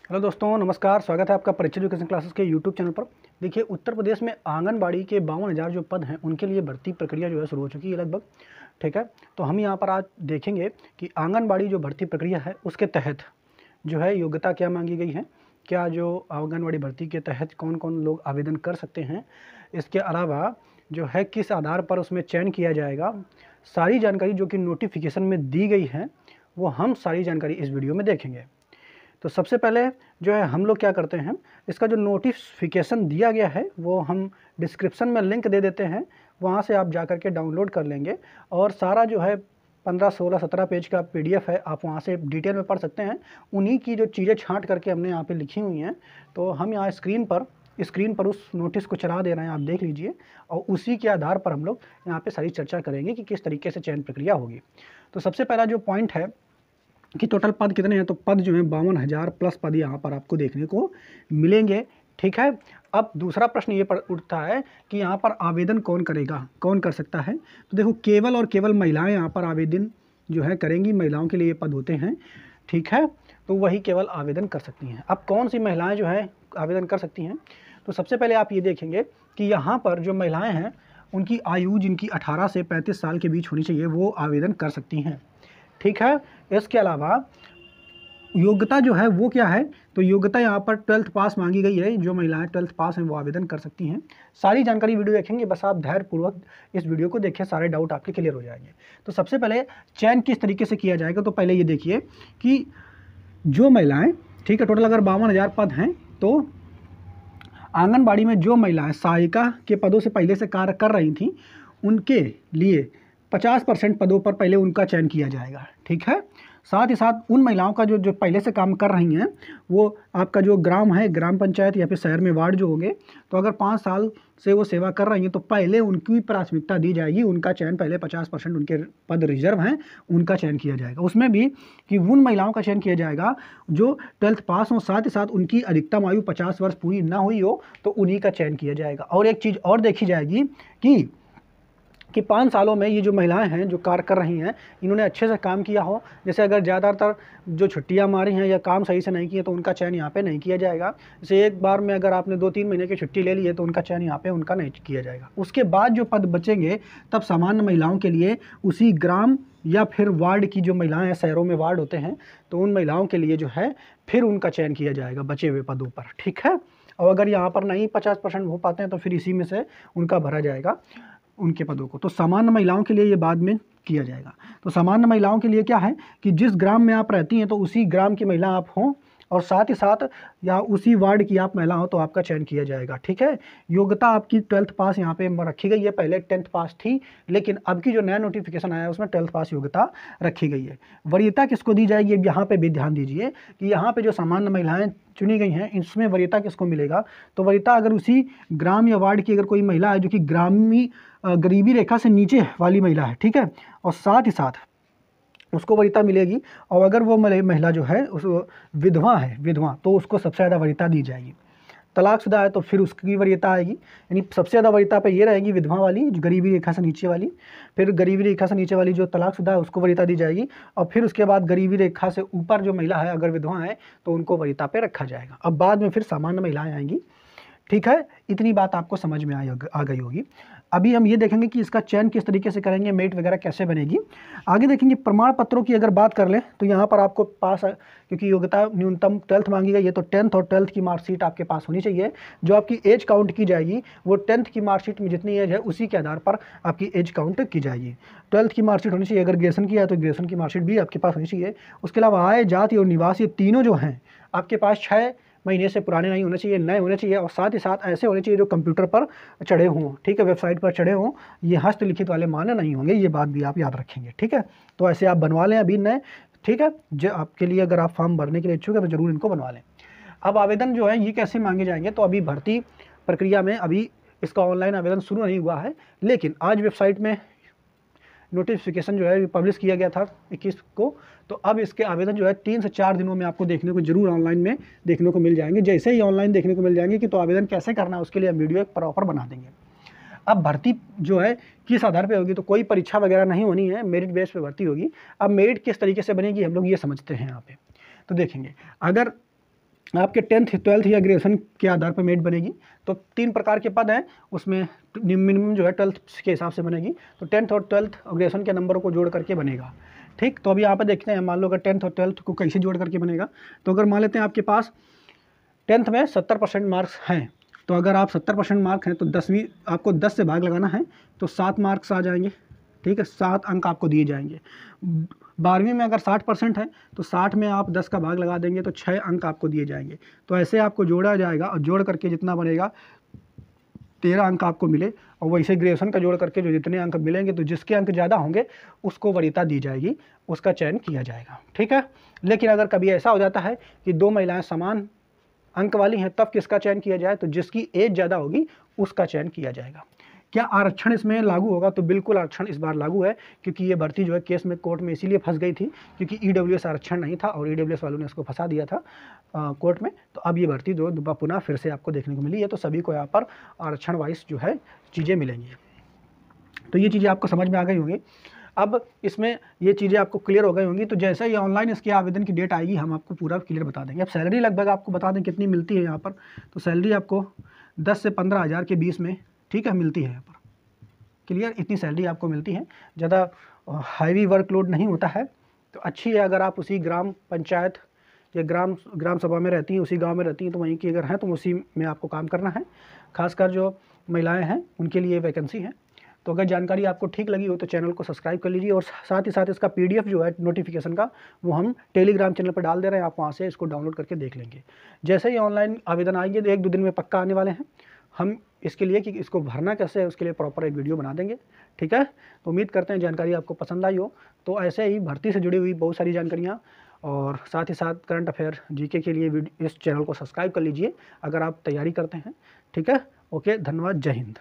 Hello दोस्तों, नमस्कार। स्वागत है आपका परीक्षा एजुकेशन क्लासेस के यूट्यूब चैनल पर। देखिए, उत्तर प्रदेश में आंगनबाड़ी के 52,000 जो पद हैं उनके लिए भर्ती प्रक्रिया जो है शुरू हो चुकी है लगभग। ठीक है, तो हम यहाँ पर आज देखेंगे कि आंगनबाड़ी जो भर्ती प्रक्रिया है उसके तहत जो है योग्यता क्या मांगी गई है, क्या जो आंगनबाड़ी भर्ती के तहत कौन कौन लोग आवेदन कर सकते हैं, इसके अलावा जो है किस आधार पर उसमें चयन किया जाएगा, सारी जानकारी जो कि नोटिफिकेशन में दी गई है वो हम सारी जानकारी इस वीडियो में देखेंगे। तो सबसे पहले जो है हम लोग क्या करते हैं, इसका जो नोटिफिकेशन दिया गया है वो हम डिस्क्रिप्शन में लिंक दे देते हैं, वहाँ से आप जा कर के डाउनलोड कर लेंगे और सारा जो है 15, 16, 17 पेज का PDF है, आप वहाँ से डिटेल में पढ़ सकते हैं। उन्हीं की जो चीज़ें छांट करके हमने यहाँ पे लिखी हुई हैं, तो हम यहाँ स्क्रीन पर उस नोटिस को चला दे रहे हैं, आप देख लीजिए। और उसी के आधार पर हम लोग यहाँ पे सारी चर्चा करेंगे कि किस तरीके से चयन प्रक्रिया होगी। तो सबसे पहला जो पॉइंट है कि टोटल पद कितने हैं, तो पद जो है 52,000 प्लस पद यहाँ पर आपको देखने को मिलेंगे। ठीक है, अब दूसरा प्रश्न ये उठता है कि यहाँ पर आवेदन कौन करेगा, कौन कर सकता है। तो देखो, केवल और केवल महिलाएं यहाँ पर आवेदन जो है करेंगी, महिलाओं के लिए ये पद होते हैं। ठीक है, तो वही केवल आवेदन कर सकती हैं। अब कौन सी महिलाएं जो है आवेदन कर सकती हैं, तो सबसे पहले आप ये देखेंगे कि यहाँ पर जो महिलाएँ हैं उनकी आयु जिनकी 18 से 35 साल के बीच होनी चाहिए वो आवेदन कर सकती हैं। ठीक है, इसके अलावा योग्यता जो है वो क्या है, तो योग्यता यहाँ पर 12th पास मांगी गई है। जो महिलाएं 12th पास हैं वो आवेदन कर सकती हैं। सारी जानकारी वीडियो देखेंगे, बस आप धैर्यपूर्वक इस वीडियो को देखिए, सारे डाउट आपके क्लियर हो जाएंगे। तो सबसे पहले चयन किस तरीके से किया जाएगा, तो पहले ये देखिए कि जो महिलाएं, ठीक है, टोटल अगर 52,000 पद हैं तो आंगनबाड़ी में जो महिलाएं सहायिका के पदों से पहले से कार्य कर रही थी उनके लिए 50% पदों पर पहले उनका चयन किया जाएगा। ठीक है, साथ ही साथ उन महिलाओं का जो पहले से काम कर रही हैं वो आपका जो ग्राम है, ग्राम पंचायत या फिर शहर में वार्ड जो होंगे, तो अगर 5 साल से वो सेवा कर रही हैं तो पहले उनकी प्राथमिकता दी जाएगी। उनका चयन पहले 50% उनके पद रिजर्व हैं, उनका चयन किया जाएगा। उसमें भी कि उन महिलाओं का चयन किया जाएगा जो 12th पास हो, साथ ही साथ उनकी अधिकतम आयु 50 वर्ष पूरी ना हुई हो, तो उन्हीं का चयन किया जाएगा। और एक चीज़ और देखी जाएगी कि 5 सालों में ये जो महिलाएं हैं जो कार्य कर रही हैं, इन्होंने अच्छे से काम किया हो। जैसे अगर ज़्यादातर जो छुट्टियां मारी हैं या काम सही से नहीं किए तो उनका चयन यहाँ पे नहीं किया जाएगा। जैसे एक बार में अगर आपने 2-3 महीने की छुट्टी ले ली है तो उनका चयन यहाँ पे उनका नहीं किया जाएगा। उसके बाद जो पद बचेंगे तब सामान्य महिलाओं के लिए उसी ग्राम या फिर वार्ड की जो महिलाएँ हैं, शहरों में वार्ड होते हैं, तो उन महिलाओं के लिए जो है फिर उनका चयन किया जाएगा बचे हुए पदों पर। ठीक है, और अगर यहाँ पर नहीं 50% हो पाते हैं तो फिर इसी में से उनका भरा जाएगा उनके पदों को। तो सामान्य महिलाओं के लिए ये बाद में किया जाएगा। तो सामान्य महिलाओं के लिए क्या है कि जिस ग्राम में आप रहती हैं तो उसी ग्राम की महिला आप हों और साथ ही साथ या उसी वार्ड की आप महिला हो तो आपका चयन किया जाएगा। ठीक है, योग्यता आपकी 12th पास यहाँ पे रखी गई है, पहले 10th पास थी, लेकिन अब की जो नया नोटिफिकेशन आया है उसमें 12th पास योग्यता रखी गई है। वरीयता किसको दी जाएगी, अब यहाँ पे भी ध्यान दीजिए कि यहाँ पे जो सामान्य महिलाएं चुनी गई हैं इसमें वरीयता किसको मिलेगा, तो वरीयता अगर उसी ग्राम या वार्ड की अगर कोई महिला है जो कि गरीबी रेखा से नीचे वाली महिला है, ठीक है, और साथ ही साथ उसको वरीयता मिलेगी। और अगर वो महिला जो है उस विधवा तो उसको सबसे ज़्यादा वरीयता दी जाएगी। तलाकशुदा है तो फिर उसकी वरीयता आएगी, यानी सबसे ज़्यादा वरीयता पे ये रहेगी विधवा वाली, जो गरीबी रेखा से नीचे वाली। फिर गरीबी रेखा से नीचे वाली जो तलाकशुदा है उसको वरीयता दी जाएगी, और फिर उसके बाद गरीबी रेखा से ऊपर जो महिला है अगर विधवा है तो उनको वरीयता पे रखा जाएगा। अब बाद में फिर सामान्य महिलाएँ आएंगी। ठीक है, इतनी बात आपको समझ में आ गई होगी। अभी हम ये देखेंगे कि इसका चयन किस तरीके से करेंगे, मेरिट वगैरह कैसे बनेगी, आगे देखेंगे। प्रमाण पत्रों की अगर बात कर लें तो यहाँ पर आपको पास, क्योंकि योग्यता न्यूनतम 12th मांगी गई है तो 10th और 12th की मार्कशीट आपके पास होनी चाहिए। जो आपकी एज काउंट की जाएगी वो 10th की मार्कशीट में जितनी एज है उसी के आधार पर आपकी एज काउंट की जाएगी। 12th की मार्कशीट होनी चाहिए, अगर ग्रेजुएशन किया है तो ग्रेजुएशन की मार्कशीट भी आपके पास होनी चाहिए। उसके अलावा आय, जाति और निवास, ये तीनों जो हैं आपके पास 6 महीने से पुराने नहीं होने चाहिए, नए होने चाहिए, और साथ ही साथ ऐसे होने चाहिए जो कंप्यूटर पर चढ़े हों, ठीक है, वेबसाइट पर चढ़े हों। ये हस्तलिखित वाले मान्य नहीं होंगे, ये बात भी आप याद रखेंगे। ठीक है, तो ऐसे आप बनवा लें अभी नए। ठीक है, जो आपके लिए अगर आप फॉर्म भरने के लिए इच्छुक है तो जरूर इनको बनवा लें। अब आवेदन जो है ये कैसे मांगे जाएंगे, तो अभी भर्ती प्रक्रिया में अभी इसका ऑनलाइन आवेदन शुरू नहीं हुआ है, लेकिन आज वेबसाइट में नोटिफिकेशन जो है पब्लिश किया गया था 21 को, तो अब इसके आवेदन जो है 3 से 4 दिनों में आपको देखने को जरूर ऑनलाइन में देखने को मिल जाएंगे। जैसे ही ऑनलाइन देखने को मिल जाएंगे कि तो आवेदन कैसे करना है उसके लिए हम वीडियो एक प्रॉपर बना देंगे। अब भर्ती जो है किस आधार पे होगी, तो कोई परीक्षा वगैरह नहीं होनी है, मेरिट बेस पे भर्ती होगी। अब मेरिट किस तरीके से बनेगी हम लोग ये समझते हैं यहाँ पे। तो देखेंगे, अगर आपके 10th 12th या ग्रेजुएशन के आधार पर मेरिट बनेगी। तो 3 प्रकार के पद हैं, उसमें मिनिमम जो है 12th के हिसाब से बनेगी। तो 10th और 12th और ग्रेजुएशन के नंबरों को जोड़ करके बनेगा। ठीक, तो अभी यहाँ पर देखते हैं, मान लो अगर 10th और 12th को कैसे जोड़ करके बनेगा। तो अगर मान लेते हैं आपके पास 10th में 70% मार्क्स हैं, तो अगर आप 70% मार्क हैं तो 10वीं आपको 10 से भाग लगाना है, तो 7 मार्क्स आ जाएंगे। ठीक है, 7 अंक आपको दिए जाएंगे। 12वीं में अगर 60% है तो 60 में आप 10 का भाग लगा देंगे तो 6 अंक आपको दिए जाएंगे। तो ऐसे आपको जोड़ा जाएगा और जोड़ करके जितना बनेगा 13 अंक आपको मिले। और वैसे ग्रेजुएशन का जोड़ करके जो जितने अंक मिलेंगे, तो जिसके अंक ज़्यादा होंगे उसको वरीयता दी जाएगी, उसका चयन किया जाएगा। ठीक है, लेकिन अगर कभी ऐसा हो जाता है कि 2 महिलाएं समान अंक वाली हैं, तब किसका चयन किया जाए, तो जिसकी एज ज़्यादा होगी उसका चयन किया जाएगा। क्या आरक्षण इसमें लागू होगा, तो बिल्कुल आरक्षण इस बार लागू है, क्योंकि ये भर्ती जो है केस में कोर्ट में इसीलिए फंस गई थी क्योंकि ईडब्ल्यूएस आरक्षण नहीं था और ईडब्ल्यूएस वालों ने इसको फंसा दिया था कोर्ट में। तो अब ये भर्ती जो पुनः फिर से आपको देखने को मिली है। तो सभी को यहाँ पर आरक्षण वाइज जो है चीज़ें मिलेंगी। तो ये चीज़ें आपको समझ में आ गई होंगी। अब इसमें ये चीज़ें आपको क्लियर हो गई होंगी। तो जैसे ही ऑनलाइन इसके आवेदन की डेट आएगी हम आपको पूरा क्लियर बता देंगे। अब सैलरी लगभग आपको बता दें कितनी मिलती है यहाँ पर। तो सैलरी आपको 10 से 15 हज़ार के बीच में, ठीक है, मिलती है यहाँ पर। क्लियर, इतनी सैलरी आपको मिलती है, ज़्यादा हाईवी वर्कलोड नहीं होता है। तो अच्छी है, अगर आप उसी ग्राम पंचायत या ग्राम सभा में रहती हैं, उसी गांव में रहती हैं, तो वहीं की अगर हैं तो उसी में आपको काम करना है। खासकर जो महिलाएं हैं उनके लिए वैकेंसी है। तो अगर जानकारी आपको ठीक लगी हो तो चैनल को सब्सक्राइब कर लीजिए, और साथ ही साथ इसका PDF जो है नोटिफिकेशन का, वो हम टेलीग्राम चैनल पर डाल दे रहे हैं, आप वहाँ से इसको डाउनलोड करके देख लेंगे। जैसे ही ऑनलाइन आवेदन आएंगे तो 1-2 दिन में पक्का आने वाले हैं। हम इसके लिए कि इसको भरना कैसे है उसके लिए प्रॉपर एक वीडियो बना देंगे। ठीक है, तो उम्मीद करते हैं जानकारी आपको पसंद आई हो। तो ऐसे ही भर्ती से जुड़ी हुई बहुत सारी जानकारियाँ और साथ ही साथ करंट अफेयर GK के लिए इस चैनल को सब्सक्राइब कर लीजिए अगर आप तैयारी करते हैं। ठीक है, ओके, धन्यवाद, जय हिंद।